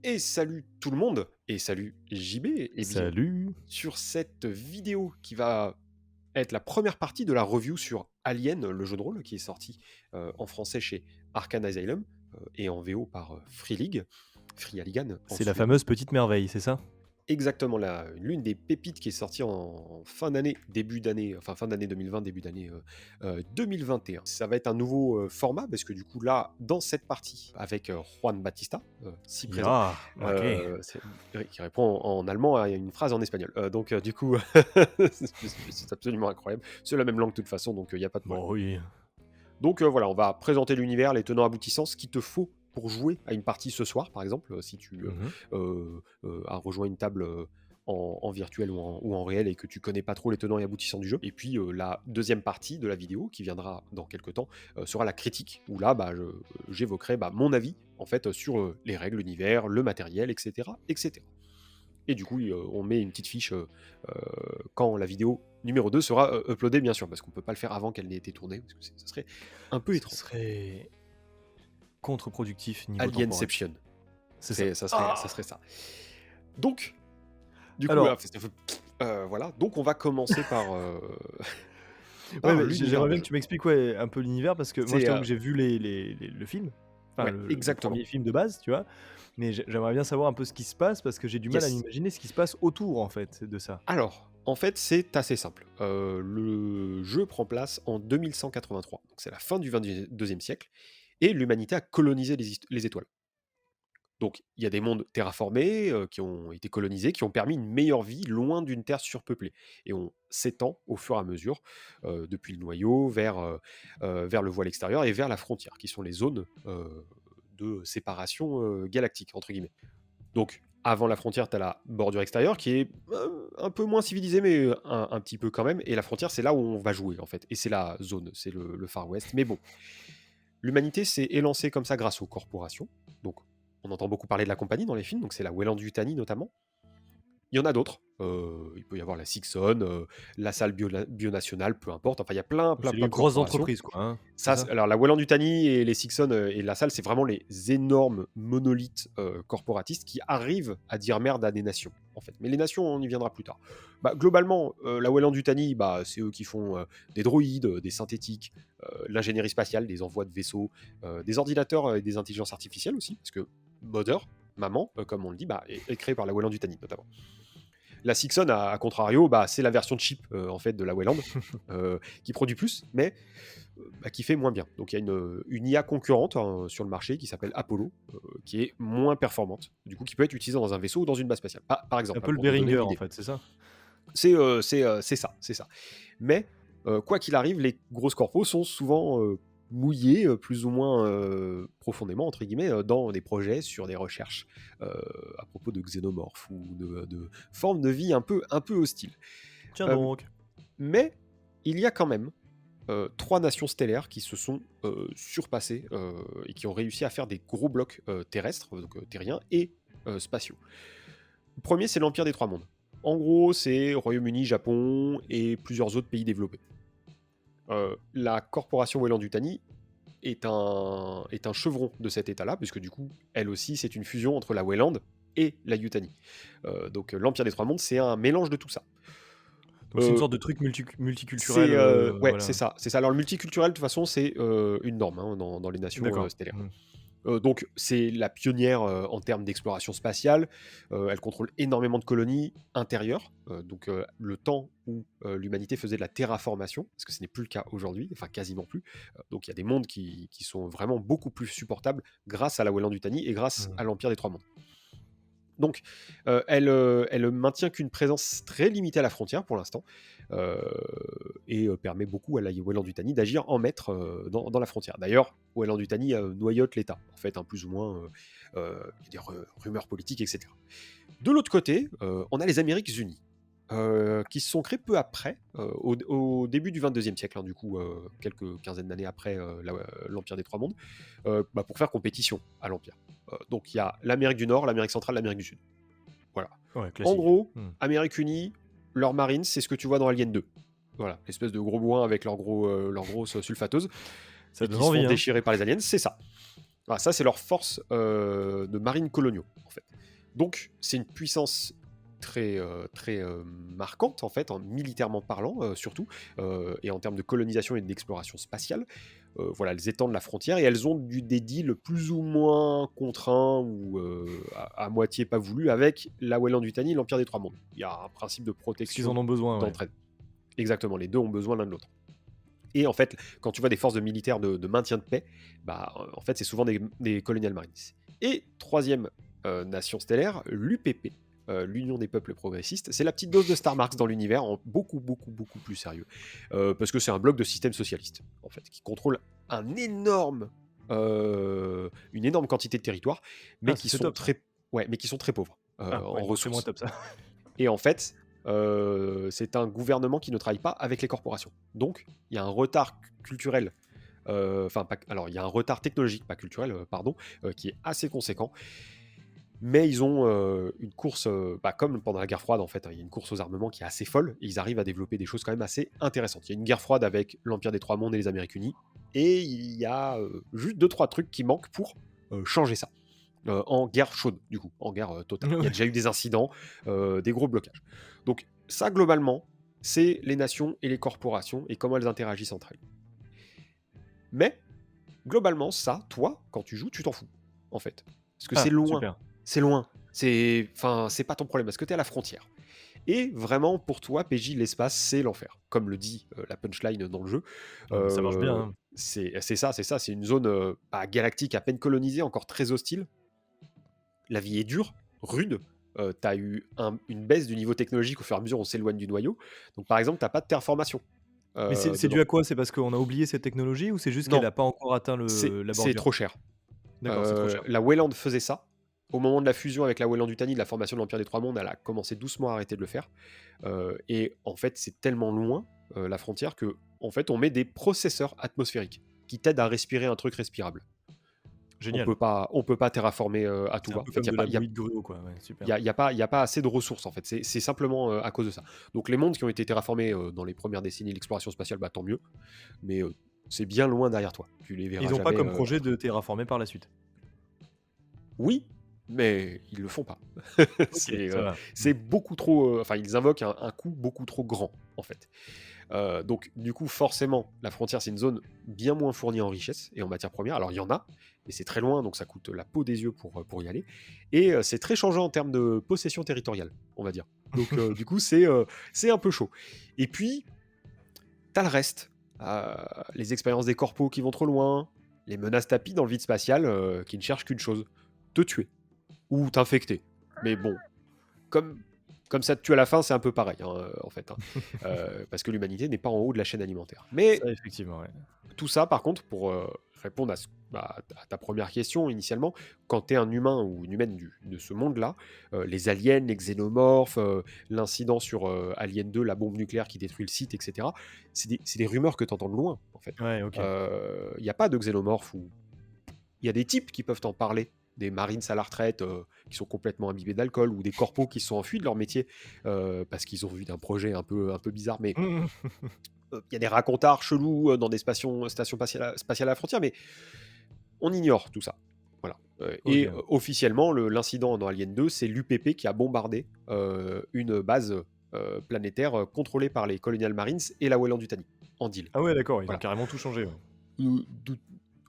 Et salut tout le monde, et salut JB, et bien Salut! sur cette vidéo qui va être la première partie de la review sur Alien, le jeu de rôle qui est sorti en français chez Arcane Asylum et en VO par Free League, Free Alligan en C'est la suédois. fameuse petite merveille, c'est ça? Exactement, l'une des pépites qui est sortie en fin d'année, début d'année, enfin fin d'année 2020, début d'année 2021. Ça va être un nouveau format parce que du coup là, dans cette partie, avec Juan Batista, si présent, Ja, OK. oui, qui répond en allemand à une phrase en espagnol. Donc du coup, c'est absolument incroyable. C'est la même langue de toute façon, donc il n'y a pas de problème. Bon, oui. Donc voilà, on va présenter l'univers, les tenants aboutissants, ce qu'il te faut pour jouer à une partie ce soir, par exemple, si tu Mmh. as rejoint une table en virtuel ou en réel et que tu connais pas trop les tenants et aboutissants du jeu. Et puis la deuxième partie de la vidéo, qui viendra dans quelques temps, sera la critique, où là, j'évoquerai mon avis en fait sur les règles, l'univers, le matériel, etc., etc. Et du coup, on met une petite fiche quand la vidéo numéro 2 sera uploadée, bien sûr, parce qu'on peut pas le faire avant qu'elle n'ait été tournée, parce que ça serait un peu Ce étrange. serait contre-productif niveau temporel. Alienception, C'est ça. ça Ah! serait ça. Donc, du coup, Alors, voilà. Donc, on va commencer par, ouais, par mais l'univers j'aimerais de bien que jeu. tu m'expliques, ouais, un peu l'univers parce que moi, je C'est, t'avoue que j'ai vu le film, enfin ouais, le exactement. 1er film de base, tu vois? Mais j'aimerais bien savoir un peu ce qui se passe parce que j'ai du mal à Yes. m'imaginer ce qui se passe autour, en fait, de ça. Alors, en fait, c'est assez simple. Le jeu prend place en 2183, donc c'est la fin du 22e siècle, et l'humanité a colonisé les étoiles. Donc, il y a des mondes terraformés qui ont été colonisés, qui ont permis une meilleure vie loin d'une Terre surpeuplée. Et on s'étend au fur et à mesure, depuis le noyau vers le voile extérieur et vers la frontière, qui sont les zones de séparation galactique, entre guillemets. Donc, avant la frontière, tu as la bordure extérieure qui est un peu moins civilisée, mais un petit peu quand même. Et la frontière, c'est là où on va jouer, en fait. Et c'est la zone, c'est le Far West. Mais bon, l'humanité s'est élancée comme ça grâce aux corporations. Donc, on entend beaucoup parler de la compagnie dans les films, donc c'est la Weyland-Yutani notamment. Il y en a d'autres. Il peut y avoir la Sixon, la salle bionationale, peu importe. Enfin, il y a plein, plein, C'est plein les de grosses corporations. entreprises, quoi, hein? C'est Ça, ça? alors la Weyland-Yutani et les Sixon et la salle, c'est vraiment les énormes monolithes corporatistes qui arrivent à dire merde à des nations, en fait. Mais les nations, on y viendra plus tard. Globalement, la Weyland-Yutani, c'est eux qui font des droïdes, des synthétiques, l'ingénierie spatiale, des envois de vaisseaux, des ordinateurs et des intelligences artificielles aussi, parce que Mother, maman, comme on le dit, est créée par la Weyland-Yutani notamment. La Sixon, à contrario, c'est la version cheap en fait de la Weyland, qui produit plus, mais qui fait moins bien. Donc il y a une IA concurrente hein, sur le marché qui s'appelle Apollo, qui est moins performante, du coup qui peut être utilisée dans un vaisseau ou dans une base spatiale. Par Un exemple, hein, peu le pour te donner Behringer, une en idée. fait, c'est ça? C'est ça, c'est ça. Mais quoi qu'il arrive, les grosses corpos sont souvent mouillées plus ou moins profondément, entre guillemets, dans des projets sur des recherches euh, à propos de xénomorphes ou de formes de vie un peu hostiles. Tiens Euh, donc! mais il y a quand même 3 nations stellaires qui se sont surpassées et qui ont réussi à faire des gros blocs terrestres, donc terriens et spatiaux. Le premier, c'est l'Empire des Trois Mondes. En gros, c'est Royaume-Uni, Japon et plusieurs autres pays développés. La corporation Weyland-Yutani est un chevron de cet état-là, puisque du coup, elle aussi, c'est une fusion entre la Weyland et la Yutani. Donc l'Empire des Trois Mondes, c'est un mélange de tout ça. Donc c'est une Euh, sorte de truc multiculturel, Ouais, c'est voilà. ça, c'est ça. Alors le multiculturel, de toute façon, c'est une norme hein, dans les nations D'accord. stellaires. Mmh. Donc c'est la pionnière en termes d'exploration spatiale. Elle contrôle énormément de colonies intérieures. Donc le temps où l'humanité faisait de la terraformation, parce que ce n'est plus le cas aujourd'hui, enfin quasiment plus. Donc il y a des mondes qui sont vraiment beaucoup plus supportables grâce à la Weyland-Yutani et grâce Mmh. à l'Empire des Trois Mondes. Donc, elle maintient qu'une présence très limitée à la frontière pour l'instant, euh, et permet beaucoup à la Weyland-Yutani d'agir en maître dans la frontière. D'ailleurs, Weyland-Yutani noyote l'État, en fait, hein, plus ou moins, il y a des rumeurs politiques, etc. De l'autre côté, on a les Amériques Unies, qui se sont créées peu après, au début du 22e siècle, hein, du coup, quelques quinzaines d'années après l'Empire des Trois Mondes, pour faire compétition à l'Empire. Donc il y a l'Amérique du Nord, l'Amérique centrale, l'Amérique du Sud. Voilà. Ouais, En classique. gros, Mmh. Amérique unie, leurs marines, c'est ce que tu vois dans Alien 2. Voilà, l'espèce de gros bois avec leurs grosses sulfateuses Ça et donne qui se font envie, hein? déchirer par les aliens, c'est ça. Voilà, ça, c'est leur force de marine coloniaux, en fait. Donc, c'est une puissance très marquante, en fait, militairement parlant, surtout, et en termes de colonisation et d'exploration spatiale. Voilà, elles étendent la frontière et elles ont des deals plus ou moins contraints ou à moitié pas voulus avec la Weyland-Yutani et l'Empire des Trois Mondes. Il y a un principe de Parce qu'ils en protection, ont besoin, ouais. d'entraide. Exactement, les deux ont besoin l'un de l'autre. Et en fait, quand tu vois des forces de militaires de maintien de paix, bah, en fait, c'est souvent des Colonial Marines. Et troisième nation stellaire, l'UPP, l'Union des peuples progressistes. C'est la petite dose de Star Marks dans l'univers, en beaucoup, beaucoup, beaucoup plus sérieux. Parce que c'est un bloc de système socialiste, en fait, qui contrôle une énorme quantité de territoires, mais qui C'est sont top, ça. mais qui sont très pauvres en Ouais, c'est moins ressources. top, ça. Et en fait, c'est un gouvernement qui ne travaille pas avec les corporations. Donc, il y a un retard culturel, alors il y a un retard technologique, pas culturel, pardon, qui est assez conséquent. Mais ils ont une course, comme pendant la guerre froide en fait, hein, il y a une course aux armements qui est assez folle, et ils arrivent à développer des choses quand même assez intéressantes. Il y a une guerre froide avec l'Empire des Trois Mondes et les Amériques Unies, et il y a juste 2-3 trucs qui manquent pour changer ça. En guerre chaude, du coup, en guerre totale. Il y a déjà eu des incidents, des gros blocages. Donc ça, globalement, c'est les nations et les corporations et comment elles interagissent entre elles. Mais, globalement, ça, toi, quand tu joues, tu t'en fous, en fait. Parce que c'est loin. Super. C'est loin. C'est pas ton problème, parce que t'es à la frontière. Et vraiment, pour toi, PJ, l'espace, c'est l'enfer. Comme le dit la punchline dans le jeu. Non, mais ça marche bien, hein. C'est ça. C'est une zone galactique à peine colonisée, encore très hostile. La vie est dure, rude. T'as eu une baisse du niveau technologique au fur et à mesure où on s'éloigne du noyau. Donc, par exemple, t'as pas de terraformation Mais c'est dû dedans. à quoi? C'est parce qu'on a oublié cette technologie ou c'est juste qu'elle Non, a pas encore atteint la c'est bordure? trop cher. D'accord, c'est trop cher. La Weyland faisait ça. Au moment de la fusion avec la Weyland-Yutani, de la formation de l'Empire des Trois Mondes, elle a commencé doucement à arrêter de le faire. Et en fait, c'est tellement loin, la frontière, que en fait, on met des processeurs atmosphériques qui t'aident à respirer un truc respirable. Génial. On peut pas terraformer à tout C'est un va. peu En fait, comme de la bouillie de gruau, quoi. Ouais, super. y a pas assez de ressources, en fait. C'est simplement à cause de ça. Donc les mondes qui ont été terraformés dans les premières décennies de l'exploration spatiale, bah tant mieux. Mais c'est bien loin derrière toi. Tu les verras Ils ont pas jamais. comme projet de terraformer par la suite? Oui, mais ils le font pas. OK, ça va. C'est beaucoup trop. Enfin, ils invoquent un coût beaucoup trop grand, en fait. Donc, du coup, forcément, la frontière, c'est une zone bien moins fournie en richesse et en matières premières. Alors, il y en a, mais c'est très loin, donc ça coûte la peau des yeux pour y aller. Et c'est très changeant en termes de possession territoriale, on va dire. Donc, du coup, c'est un peu chaud. Et puis, t'as le reste. Les expériences des corpos qui vont trop loin, les menaces tapis dans le vide spatial qui ne cherchent qu'une chose, te tuer ou t'infecter. Mais bon, comme ça te tue à la fin, c'est un peu pareil, hein, en fait. Hein. Parce que l'humanité n'est pas en haut de la chaîne alimentaire. Mais Ça, effectivement, ouais. tout ça, par contre, pour répondre à ta première question initialement, quand tu es un humain ou une humaine de ce monde-là, les aliens, les xénomorphes, l'incident sur Alien 2, la bombe nucléaire qui détruit le site, etc., c'est des rumeurs que tu entends de loin, en fait. Ouais, OK. Il n'y a pas de xénomorphes ou il y a des types qui peuvent t'en parler, des marines à la retraite qui sont complètement imbibés d'alcool, ou des corpos qui se sont enfuis de leur métier parce qu'ils ont vu d'un projet un peu bizarre, mais il y a des racontards chelous dans des stations spatiales à la frontière, mais on ignore tout ça. Voilà. Et OK. officiellement, l'incident dans Alien 2, c'est l'UPP qui a bombardé une base planétaire contrôlée par les Colonial Marines et la Weyland-Yutani, en deal. Ah ouais, d'accord, ils ont Voilà. carrément tout changé, ouais.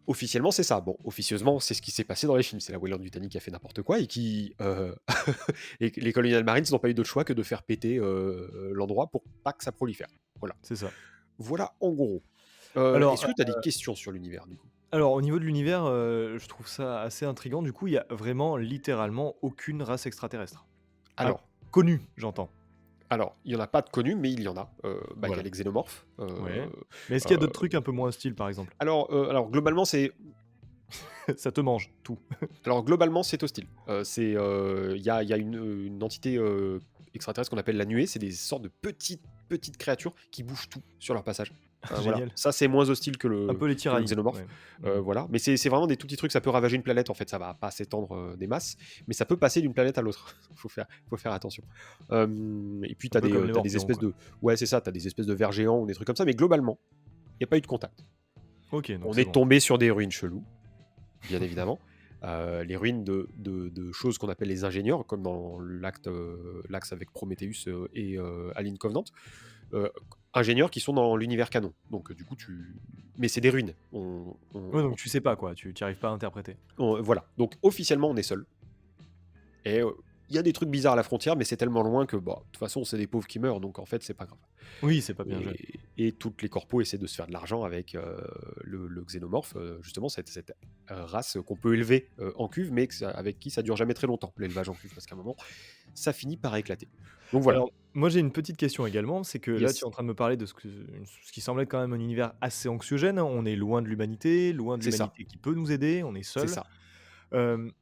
Officiellement, c'est ça. Bon, officieusement, c'est ce qui s'est passé dans les films. C'est la Weyland-Yutani qui a fait n'importe quoi et qui. Et les Colonial Marines n'ont pas eu d'autre choix que de faire péter l'endroit pour pas que ça prolifère. Voilà. C'est ça. Voilà en gros. Alors, Est-ce que tu as des questions sur l'univers du coup? alors au niveau de l'univers, je trouve ça assez intriguant. Du coup, il y a vraiment littéralement aucune race extraterrestre. Ah, Alors, connue, j'entends. il y en a pas de connus, mais il y en a. Il y a Voilà. les xénomorphes. Ouais. Mais est-ce qu'il y a euh, d'autres trucs un peu moins hostiles, par exemple? alors globalement, c'est Ça te mange, tout. hostile. Il y a une entité extraterrestre qu'on appelle la nuée. C'est des sortes de petites créatures qui bouffent tout sur leur passage. Voilà. Génial. Ça, c'est moins hostile que Un peu les le tirailles. xénomorphe. Ouais. Voilà. Mais c'est vraiment des tout petits trucs. Ça peut ravager une planète en fait. Ça va pas s'étendre des masses, mais ça peut passer d'une planète à l'autre. faut faire attention. Et puis Un t'as peu comme les des morpions, espèces quoi. de ouais, c'est ça. T'as des espèces de vers géants ou des trucs comme ça. Mais globalement, il y a pas eu de contact. OK, donc On c'est est bon. tombé sur des ruines cheloues. bien évidemment. Les ruines de choses qu'on appelle les ingénieurs, comme dans l'axe avec Prometheus et Alien Covenant. Euh, Ingénieurs qui sont dans l'univers canon. Donc du coup, mais c'est des ruines. Ouais, donc tu sais pas quoi, tu arrives pas à interpréter. Voilà. Donc officiellement, on est seul. Et il y a des trucs bizarres à la frontière, mais c'est tellement loin que, bah, de toute façon, c'est des pauvres qui meurent, donc en fait, c'est pas grave. Oui, c'est pas bien joué. Et toutes les corpos essaient de se faire de l'argent avec le xénomorphe, justement, cette race qu'on peut élever en cuve, mais avec qui ça dure jamais très longtemps, l'élevage en cuve, parce qu'à un moment, ça finit par éclater. Donc voilà. Alors, moi j'ai une petite question également, c'est que là tu Yes, es en train de me parler de ce qui semble être quand même un univers assez anxiogène, hein. On est loin de l'humanité c'est ça, qui peut nous aider, on est c'est seul. ça.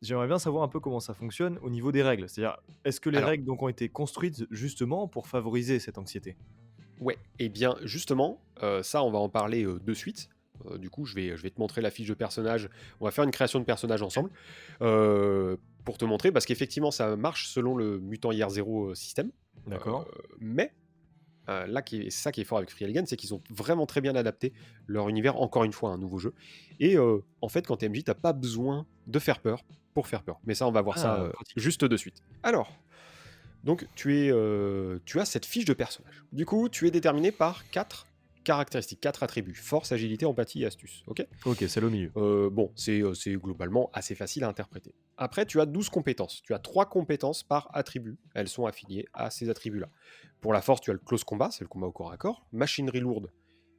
J'aimerais bien savoir un peu comment ça fonctionne au niveau des règles. C'est-à-dire, est-ce que les Alors, règles donc ont été construites justement pour favoriser cette anxiété? ouais, et bien justement, ça, on va en parler de suite. Du coup, je vais te montrer la fiche de personnage. On va faire une création de personnage OK. ensemble pour te montrer, parce qu'effectivement, ça marche selon le mutant hier 0 système. Euh, D'accord. mais là, c'est ça qui est fort avec Free Alien, c'est qu'ils ont vraiment très bien adapté leur univers, encore une fois, à un nouveau jeu. Et en fait, quand t'es MJ, t'as pas besoin de faire peur pour faire peur. Mais ça, on va voir ça Ah, pratique. juste de suite. Alors, donc, tu as cette fiche de personnage. Du coup, tu es déterminé par 4 caractéristiques, 4 attributs. Force, agilité, empathie et astuce. Ok. OK, c'est le milieu. Bon, c'est globalement assez facile à interpréter. Après, tu as 12 compétences. Tu as 3 compétences par attribut. Elles sont affiliées à ces attributs-là. Pour la force, tu as le close combat, c'est le combat au corps à corps. Machinerie lourde,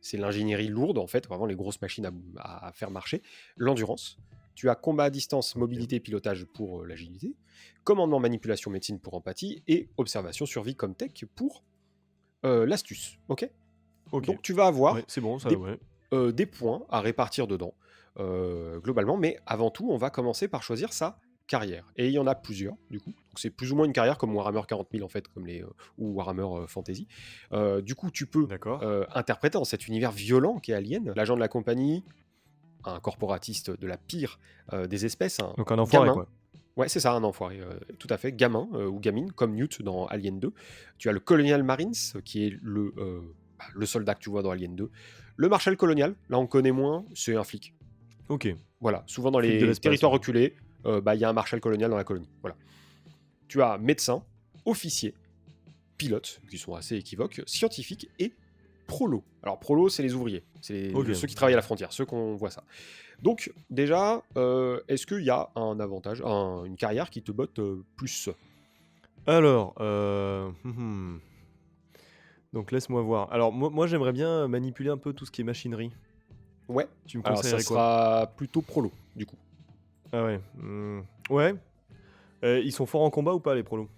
c'est l'ingénierie lourde, en fait, vraiment les grosses machines à faire marcher. L'endurance. Tu as combat à distance, OK. mobilité et pilotage pour l'agilité. Commandement, manipulation, médecine pour empathie. Et observation, survie comme tech pour l'astuce. Ok. OK. Donc tu vas Ouais, avoir c'est bon ça, des ouais. des points à répartir dedans, globalement. Mais avant tout, on va commencer par choisir sa carrière. Et il y en a plusieurs, du coup. Donc c'est plus ou moins une carrière comme Warhammer 40 000, en fait, comme ou Warhammer Fantasy. Du coup, tu peux D'accord. interpréter dans cet univers violent qu'est Alien, l'agent de la compagnie, un corporatiste de la pire des espèces, un Donc un enfoiré gamin. quoi. Ouais, c'est ça, un enfoiré, tout à fait, gamin ou gamine, comme Newt dans Alien 2. Tu as le Colonial Marines, qui est le soldat que tu vois dans Alien 2. Le Marshal Colonial, là on connaît moins, c'est un flic. OK. Voilà, souvent dans Flic de les l'espace, territoires ouais. reculés, bah, il y a un Marshal Colonial dans la colonie. Voilà. Tu as médecin, officier, pilote, qui sont assez équivoques, scientifique et prolo. Alors prolo, c'est les ouvriers, c'est OK. ceux qui travaillent à la frontière, ceux qu'on voit ça. Donc déjà, est-ce qu'il y a un avantage, une carrière qui te botte plus? Alors, donc laisse-moi voir. Alors moi j'aimerais bien manipuler un peu tout ce qui est machinerie. Ouais, Tu me alors ça conseillerais quoi? sera plutôt prolo, du coup. Ah ouais, ouais. Ils sont forts en combat ou pas les prolos?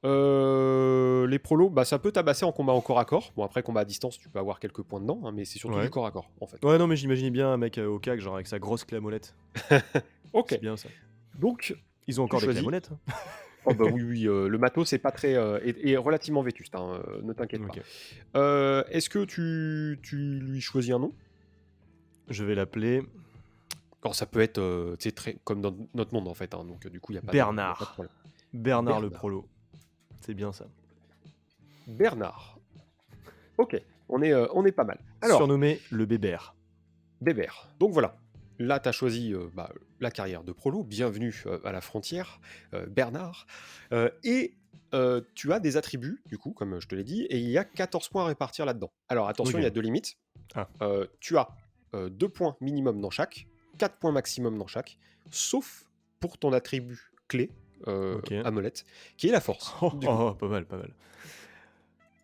Les prolos, bah, ça peut tabasser en combat au corps à corps. Bon, après, combat à distance, tu peux avoir quelques points dedans, hein, mais c'est surtout du Ouais. corps à corps, en fait. Ouais, non mais j'imaginais bien un mec, au CAC, genre avec sa grosse clé à molette. Ok, C'est bien ça. donc Ils ont tu encore des clés à choisis. molette, hein? Oh bah oui, oui, le matos, c'est pas très... est relativement vétuste, hein, ne t'inquiète pas. OK. Est-ce que tu lui choisis un nom? Je vais l'appeler Alors, ça peut être, tu sais, très, comme dans notre monde, en fait, hein, donc du coup, il n'y a, y a pas de Bernard. problème. Bernard le Bernard. prolo. C'est bien ça. Bernard. Ok, on est pas mal. Alors, Surnommé le Bébert. Bébert. Donc voilà. Là, tu as choisi la carrière de prolo. Bienvenue à la frontière, Bernard. Et tu as des attributs, du coup, comme je te l'ai dit, et il y a 14 points à répartir là-dedans. Alors attention, il y a OK. 2 limites. Ah. Tu as 2 points minimum dans chaque, 4 points maximum dans chaque, sauf pour ton attribut clé, OK. amulette, qui est la force, Oh, du coup. oh, pas mal, pas mal.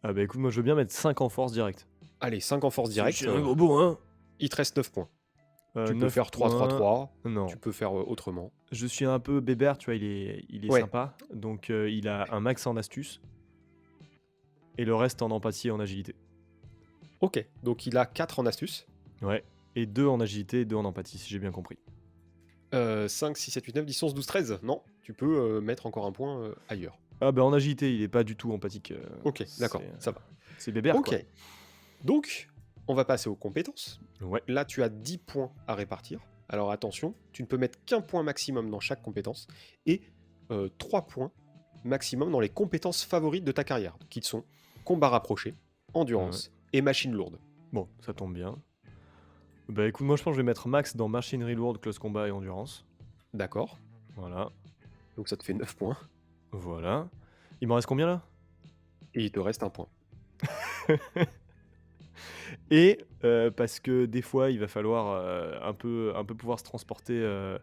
Ah bah écoute, moi je veux bien mettre 5 en force direct. Allez, 5 en force Je suis directe, un gros bourrin. il te reste 9 points. Tu peux 9 faire points. 3-3-3, tu Non. peux faire autrement. Je suis un peu bébert, tu vois, il est Ouais, sympa. Donc il a un max en astuce et le reste en empathie et en agilité. ok. Donc il a 4 en astuce. Ouais. Et 2 en agilité et 2 en empathie, si j'ai bien compris. 5, 6, 7, 8, 9, 10, 11, 12, 13. Non, tu peux mettre encore un point ailleurs. Ah bah en agilité, il est pas du tout empathique. Ok, d'accord, ça va. C'est bébert quoi. Ok, donc on va passer aux compétences. Ouais. Là, tu as 10 points à répartir. Alors attention, tu ne peux mettre qu'un point maximum dans chaque compétence et 3 points maximum dans les compétences favorites de ta carrière, qui sont combat rapproché, Ouais. endurance et machine lourde. Bon, ça tombe bien. Bah, écoute, moi, je pense que je vais mettre max dans machinerie lourde, close combat et endurance. D'accord. Voilà, Donc ça te fait 9 points. voilà. Il m'en reste combien, là? Et il te reste un point. Et parce que des fois, il va falloir, un peu pouvoir se transporter,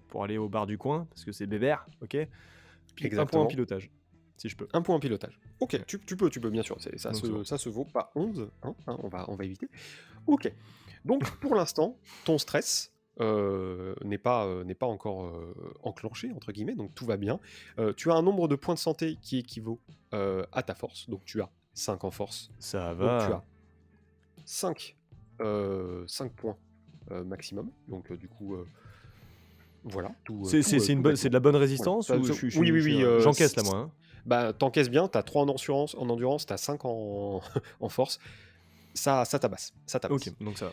pour aller au bar du coin, parce que c'est bébert, OK? Un point en Exactement. pilotage, si je peux. Un point en pilotage. Ok, Ouais, tu peux bien sûr. donc c'est bon. Ça se vaut pas 11, hein, on va éviter. Ok. Donc pour l'instant, ton stress n'est pas encore enclenché, entre guillemets, donc tout va bien. Tu as un nombre de points de santé qui équivaut à ta force, donc tu as 5 en force. Ça Donc tu va. as 5 5 points maximum. Donc du coup, voilà, C'est tout va bien. de la bonne Voilà. résistance ou Oui, oui, oui. j'encaisse là, moi, hein? Bah, t'encaisses bien, t'as 3 en endurance, t'as 5 en force. Ça tabasse, ça OK, tabasse. donc ça va.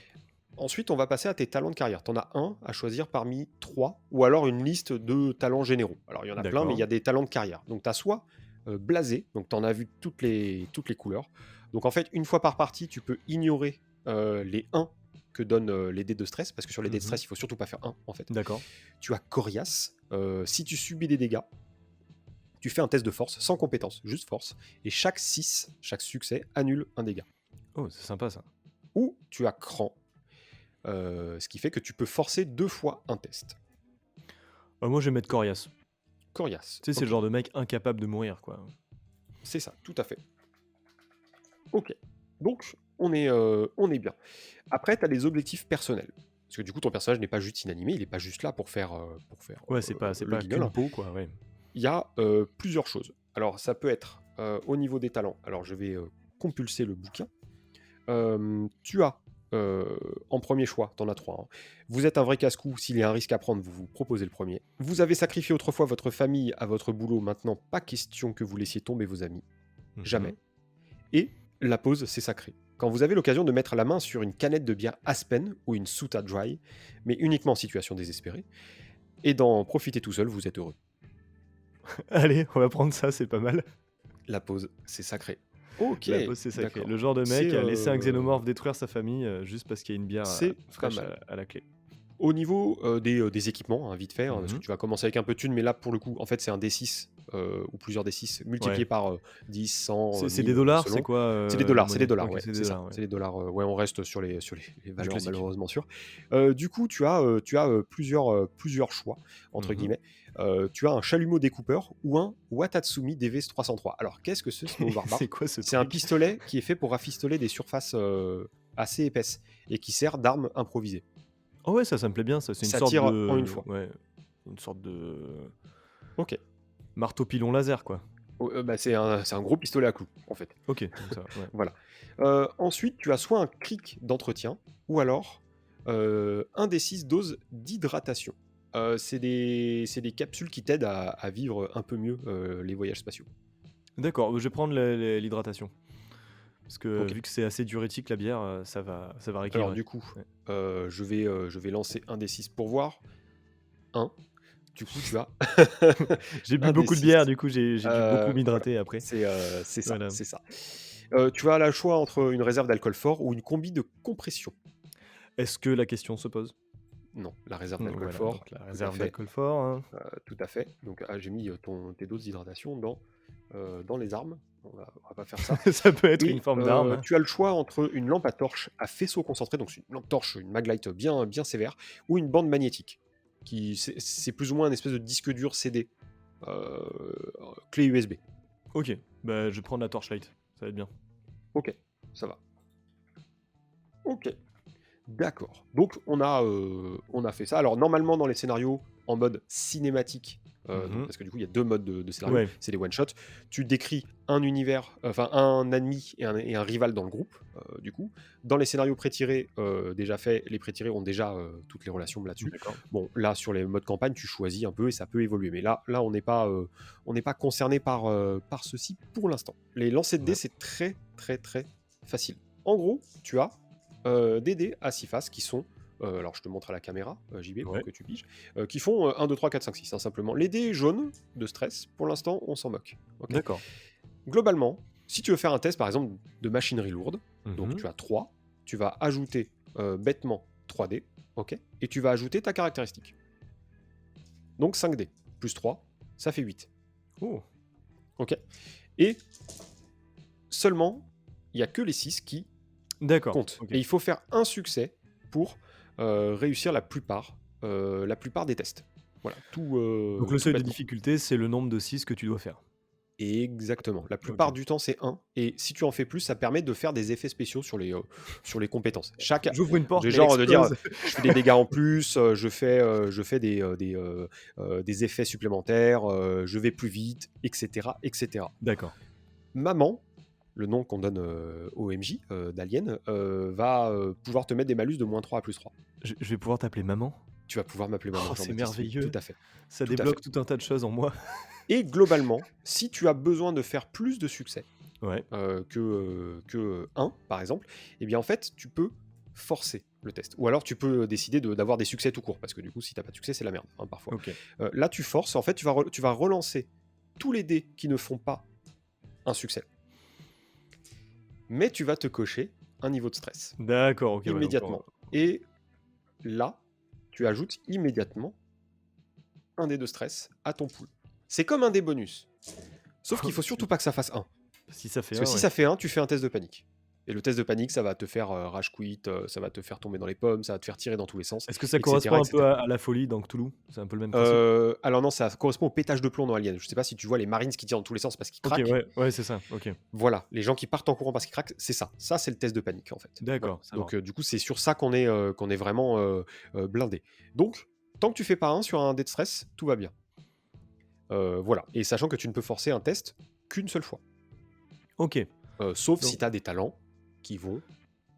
Ensuite, on va passer à tes talents de carrière. T'en as un à choisir parmi 3, ou alors une liste de talents généraux. Alors, il y en a plein, mais il D'accord. y a des talents de carrière. Donc, t'as soit blasé, donc t'en as vu toutes les couleurs. Donc, en fait, une fois par partie, tu peux ignorer les 1 que donnent les dés de stress, parce que sur les dés de Mmh. stress, il faut surtout pas faire 1, en fait. D'accord. Tu as coriace. Si tu subis des dégâts, tu fais un test de force, sans compétence, juste force, et chaque succès annule un dégât. Oh, c'est sympa ça. Ou tu as cran, ce qui fait que tu peux forcer 2 fois un test. Moi, je vais mettre coriace. Coriace, Tu sais, c'est le ok, genre de mec incapable de mourir, quoi. c'est ça, tout à fait. Ok, donc on est bien. Après, tu as les objectifs personnels. Parce que du coup, ton personnage n'est pas juste inanimé, il n'est pas juste là pour faire, Ouais, c'est le pas guignol, qu'une hein. peau, quoi, ouais. Il y a plusieurs choses. Alors, ça peut être au niveau des talents. Alors, je vais compulser le bouquin. Tu as en premier choix, t'en as 3. Hein. Vous êtes un vrai casse-cou, s'il y a un risque à prendre, vous vous proposez le premier. Vous avez sacrifié autrefois votre famille à votre boulot, maintenant pas question que vous laissiez tomber vos amis. Mmh. Jamais. Et la pause, c'est sacré. Quand vous avez l'occasion de mettre la main sur une canette de bière Aspen ou une Suta Dry, mais uniquement en situation désespérée, et d'en profiter tout seul, vous êtes heureux. Allez, on va prendre ça, c'est pas mal. La pause, c'est sacré. Ok, La pause, c'est sacré. Le d'accord. genre de C'est mec à laisser un xénomorphe détruire sa famille, juste parce qu'il y a une bière, pas fraîche mal. à la clé. Au niveau des équipements, hein, vite fait, parce que Mmh. tu vas commencer avec un peu de thunes, mais là, pour le coup, en fait, c'est un D6 ou plusieurs D6 multipliés Ouais. par 10, 100, C'est des 1000, dollars? C'est selon. quoi, la C'est des monnaie? dollars, OK, ouais, c'est des c'est ça. dollars, ouais. C'est des dollars. Ouais, on reste sur les Du valeurs classique. malheureusement sûres. Du coup, tu as plusieurs choix, entre Mmh. guillemets. Tu as un chalumeau découpeur ou un Watatsumi DVS 303. Alors, qu'est-ce que c'est ce mot C'est barbare? quoi ce C'est un truc? pistolet qui est fait pour rafistoler des surfaces assez épaisses et qui sert d'arme improvisée. Oh ouais, ça me plaît bien ça, c'est une Ça sorte tire en une de fois. ouais, une sorte de Ok. marteau pilon laser, quoi. Oh, bah, c'est un gros pistolet à clous, en fait. OK, donc ça, ouais. Voilà. Ensuite, tu as soit un cric d'entretien, ou alors un des 6 doses d'hydratation. C'est des capsules qui t'aident à vivre un peu mieux les voyages spatiaux. D'accord, je vais prendre l'hydratation. Parce que Ok. vu que c'est assez diurétique la bière, ça va Alors rééquilibrer. du coup, Ouais. je vais lancer un des 6 pour voir. Un. Du coup, tu as J'ai bu un des beaucoup de 6. bière, du coup j'ai dû beaucoup Voilà. m'hydrater après. C'est ça, Voilà. c'est ça. Tu as le choix entre une réserve d'alcool fort ou une combi de compression. Est-ce que la question se pose? Non, la réserve d'alcool Voilà, fort, donc la tout à réserve fait, d'alcool fort, hein. tout à fait. Donc j'ai mis tes doses d'hydratation dans les armes. On va pas faire ça. Ça peut être une Et forme d'arme, hein. tu as le choix entre une lampe à torche à faisceau concentré, donc c'est une lampe torche, une maglite bien sévère, ou une bande magnétique. C'est plus ou moins un espèce de disque dur CD, euh, clé USB. OK, bah, je vais prendre la torchlight, ça va être bien. Ok, ça va. Ok. D'accord. Donc on a fait ça. Alors normalement dans les scénarios en mode cinématique, donc, Mmh. parce que du coup il y a deux modes de scénario, Ouais, c'est les one shots. Tu décris un univers, enfin un ennemi et un rival dans le groupe. Du coup, dans les scénarios pré-tirés déjà faits, les pré-tirés ont déjà toutes les relations là-dessus. d'accord. Bon, là sur les modes campagne, tu choisis un peu et ça peut évoluer. Mais là on n'est pas concerné par ceci pour l'instant. Les lancers de dés Ouais. c'est très facile. En gros, tu as des dés à 6 faces qui sont, alors je te montre à la caméra, JB, pour Ouais. que tu piges, qui font 1, 2, 3, 4, 5, 6, hein, simplement. Les dés jaunes de stress, pour l'instant, on s'en moque. Ok. D'accord. Globalement, si tu veux faire un test, par exemple, de machinerie lourde, donc Mmh. tu as 3, tu vas ajouter bêtement 3 dés, ok, et tu vas ajouter ta caractéristique. Donc 5 dés, plus 3, ça fait 8. Oh, Ok. Et seulement, il n'y a que les 6 qui d'accord. comptent. Ok. Et il faut faire un succès pour réussir la plupart des tests. Voilà, Donc le tout seuil de bêtement. difficulté, c'est le nombre de 6 que tu dois faire. Exactement. La Ok. plupart du temps, c'est 1. Et si tu en fais plus, ça permet de faire des effets spéciaux sur les compétences. J'ouvre une porte, De elle genre de dire, explose. je fais des dégâts en plus, je fais des effets supplémentaires, je vais plus vite, etc., etc. D'accord. Maman, le nom qu'on donne au MJ d'Alien, va pouvoir te mettre des malus de -3 à +3. Je vais pouvoir t'appeler maman. Tu vas pouvoir m'appeler maman, Oh, c'est Jean-Baptiste. Oui, tout merveilleux. à fait. Ça Tout à fait. débloque tout un tas de choses en moi. Et globalement, si tu as besoin de faire plus de succès Ouais. que 1, par exemple, eh bien en fait, tu peux forcer le test. Ou alors tu peux décider d'avoir des succès tout court, parce que du coup, si t'as pas de succès, c'est la merde, hein, parfois. Ok. Là, tu forces, en fait, tu vas relancer tous les dés qui ne font pas un succès. Mais tu vas te cocher un niveau de stress. D'accord, ok. Ouais, donc, Immédiatement. Et là, tu ajoutes immédiatement un dé de stress à ton pool. C'est comme un dé bonus. Sauf qu'il faut surtout pas que ça fasse 1. si ça fait Parce que 1, si ouais. ça fait 1, tu fais un test de panique. Et le test de panique, ça va te faire rage quit, ça va te faire tomber dans les pommes, ça va te faire tirer dans tous les sens, Est-ce que ça etc. correspond un peu etc. à la folie dans Cthulhu? C'est un peu le même principe? Alors non, ça correspond au pétage de plomb dans Alien. Je sais pas si tu vois les Marines qui tirent dans tous les sens parce qu'ils Ok, craquent. ouais, c'est ça. Ok. Voilà, les gens qui partent en courant parce qu'ils craquent, c'est ça. Ça, c'est le test de panique en fait. D'accord, Voilà. ça Donc marche. du coup, c'est sur ça qu'on est vraiment blindé. Donc, tant que tu fais pas 1 sur un dé de stress, tout va bien. Voilà. Et sachant que tu ne peux forcer un test qu'une seule fois. Ok. Sauf Donc- si tu as des talents qui vont.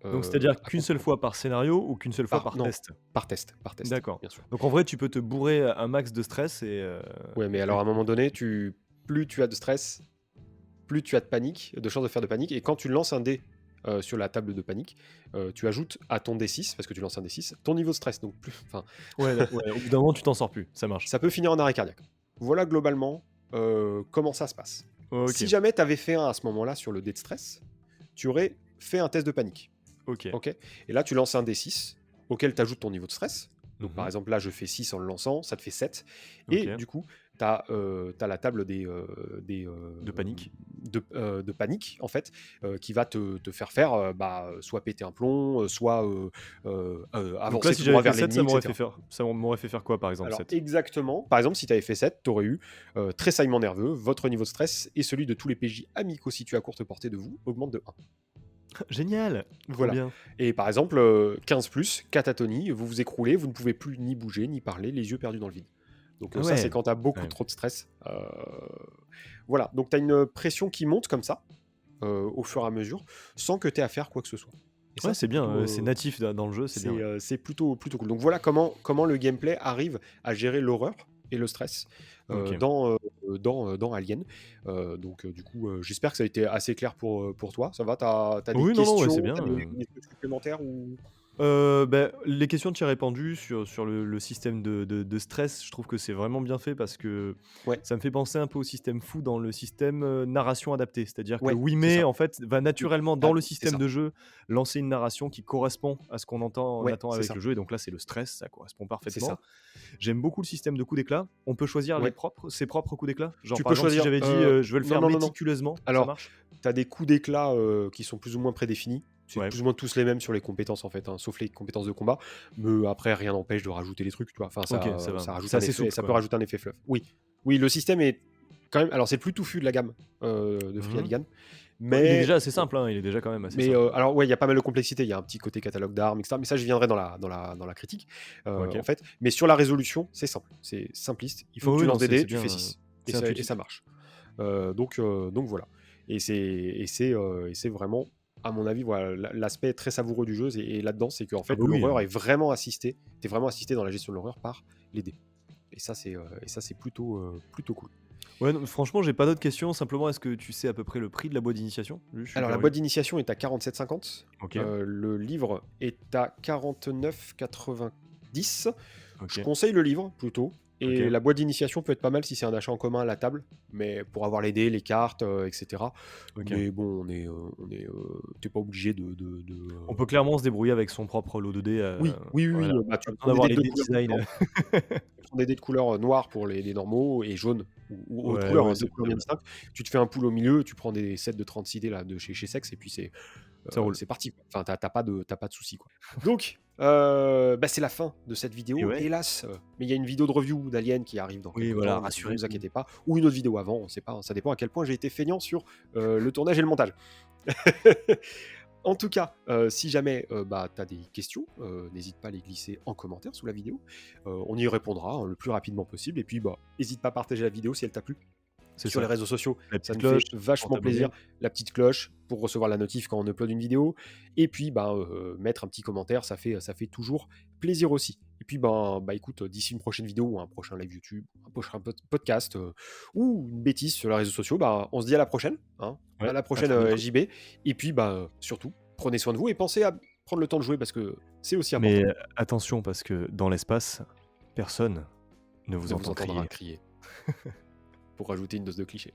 Donc c'est-à-dire à qu'une seule contre-courant. fois par scénario ou qu'une seule fois par Non, test? par test, D'accord. bien sûr. Donc en vrai, tu peux te bourrer un max de stress et Ouais, mais et alors à un puis moment donné, plus tu as de stress, plus tu as de panique, de chances de faire de panique. Et quand tu lances un dé sur la table de panique, tu ajoutes à ton D6, parce que tu lances un D6, ton niveau de stress. Donc enfin, ouais, au bout d'un moment, tu t'en sors plus. Ça marche. ça peut finir en arrêt cardiaque. Voilà globalement comment ça se passe. Ok. Si jamais tu avais fait un à ce moment-là sur le dé de stress, tu aurais fait un test de panique. Ok. Ok. Et là, tu lances un D6 auquel tu ajoutes ton niveau de stress. Donc, par Mhm. exemple, là, je fais 6 en le lançant, ça te fait 7. Ok. Et du coup, tu as la table De panique. de panique, en fait, qui va te faire soit péter un plomb, soit Donc là, avancer si tout j'avais droit fait vers 7, l'ennemi, etc. ça m'aurait fait faire quoi, par exemple, Alors, 7? exactement. Par exemple, si tu avais fait 7, tu aurais eu tressaillement nerveux, votre niveau de stress et celui de tous les PJ amicaux situés à courte portée de vous augmente de 1. Génial! Trop Voilà. bien. Et par exemple, 15+, catatonie, vous vous écroulez, vous ne pouvez plus ni bouger, ni parler, les yeux perdus dans le vide. Donc Ah ça, ouais. c'est quand tu as beaucoup Ouais. trop de stress. Voilà, donc tu as une pression qui monte comme ça, au fur et à mesure, sans que tu aies à faire quoi que ce soit. Et ça, Ouais, c'est c'est bien, plutôt, c'est natif dans le jeu, c'est bien, ouais. c'est plutôt cool. Donc voilà comment le gameplay arrive à gérer l'horreur et le stress Ok. dans Alien. Donc du coup, j'espère que ça a été assez clair pour toi. Ça va, t'as des Oui, non, ouais, c'est questions, bien. t'as des trucs supplémentaires ou... Les questions que tu as répondues sur le système de stress, je trouve que c'est vraiment bien fait parce que Ouais, ça me fait penser un peu au système fou dans le système narration adaptée. C'est-à-dire que ouais, c'est Wimé, ça. en fait, va Oui, naturellement dans le c'est système ça. de jeu lancer une narration qui correspond à ce qu'on Ouais, attend c'est avec ça. le jeu. Et donc là, c'est le stress, ça correspond C'est parfaitement. ça. J'aime beaucoup le système de coups d'éclat. On peut choisir Ouais. ses propres coups d'éclat. Genre, Tu par peux exemple, si choisir. j'avais dit je vais le Non, faire non, non, non. méticuleusement, ça Alors, marche? tu as des coups d'éclat qui sont plus ou moins prédéfinis. C'est Ouais. plus ou moins tous les mêmes sur les compétences en fait, hein, sauf les compétences de combat. Mais après, rien n'empêche de rajouter des trucs, tu vois. Enfin, Ok, ça va. ça rajoute C'est un assez effet, souple, ça quoi. peut rajouter un effet fluff. Oui, oui, le système est quand même. Alors, c'est le plus touffu de la gamme de Free Mhm. Alligan, Ouais, il est déjà mais assez simple, hein, il est déjà quand même assez simple. alors ouais, il y a pas mal de complexité. Il y a un petit côté catalogue d'armes, etc. Mais ça, je viendrai dans la critique, Ok. en fait. Mais sur la résolution, c'est simple, c'est simpliste. Il faut que Oui, tu non, lances des c'est dés, tu bien. fais 6 C'est et ça intuitif. marche. Donc voilà. Et c'est vraiment, à mon avis, voilà, l'aspect très savoureux du jeu. Et là-dedans, c'est qu'en Ah fait, bah oui. l'horreur est vraiment assistée. T'es vraiment assisté dans la gestion de l'horreur par les dés. Et ça, c'est plutôt cool. Ouais, non, franchement, j'ai pas d'autres questions. Simplement, est-ce que tu sais à peu près le prix de la boîte d'initiation? Juste, je suis Alors, la curieux. boîte d'initiation est à 47,50. Ok. Le livre est à 49,90. Je Ok. conseille le livre plutôt. Et OK. la boîte d'initiation peut être pas mal si c'est un achat en commun à la table, mais pour avoir les dés, les cartes, et cetera. OK. Mais bon, tu pas obligé On peut clairement se débrouiller avec son propre lot de dés, oui, oui, oui, voilà. oui, bah, Pas tu besoin prends des d'avoir dés les de dés couleurs différentes. design. Tu prends des dés de couleur, noire pour les dés normaux et jaune ou autre Ouais, couleur, ouais, hein, c'est 2 couleurs bien faisable. distinctes. Tu te fais un pool au milieu, tu prends des sets de 36 dés là de chez Sex et puis Ça roule. c'est parti, quoi. Enfin, tu pas de soucis, quoi. Donc, bah, c'est la fin de cette Et vidéo, ouais, hélas, mais il y a une vidéo de review d'Alien qui arrive dans oui, quelque voilà, temps, donc ne vous rassurez-vous. inquiétez pas, ou une autre vidéo avant, on sait pas, hein, ça dépend à quel point j'ai été feignant sur, le tournage et le montage. En tout cas, si jamais, bah, tu as des questions, n'hésite pas à les glisser en commentaire sous la vidéo. On y répondra, hein, le plus rapidement possible et puis, bah, hésite pas à partager la vidéo si elle t'a plu C'est sur les ça. réseaux sociaux, La ça petite nous cloche fait pour vachement plaisir. t'abonner. La petite cloche pour recevoir la notif quand on upload une vidéo et puis, bah, mettre un petit commentaire, ça fait toujours plaisir aussi. Et puis, ben, écoute, d'ici une prochaine vidéo ou un prochain live YouTube, un prochain podcast, ou une bêtise sur les réseaux sociaux, bah, on se dit à la prochaine, hein. À Ouais, la à prochaine, très bientôt. JB et puis, bah, surtout, prenez soin de vous et pensez à prendre le temps de jouer parce que c'est aussi Mais important. attention parce que dans l'espace, personne ne vous Ne vous entend entendra crier. crier pour rajouter une dose de cliché.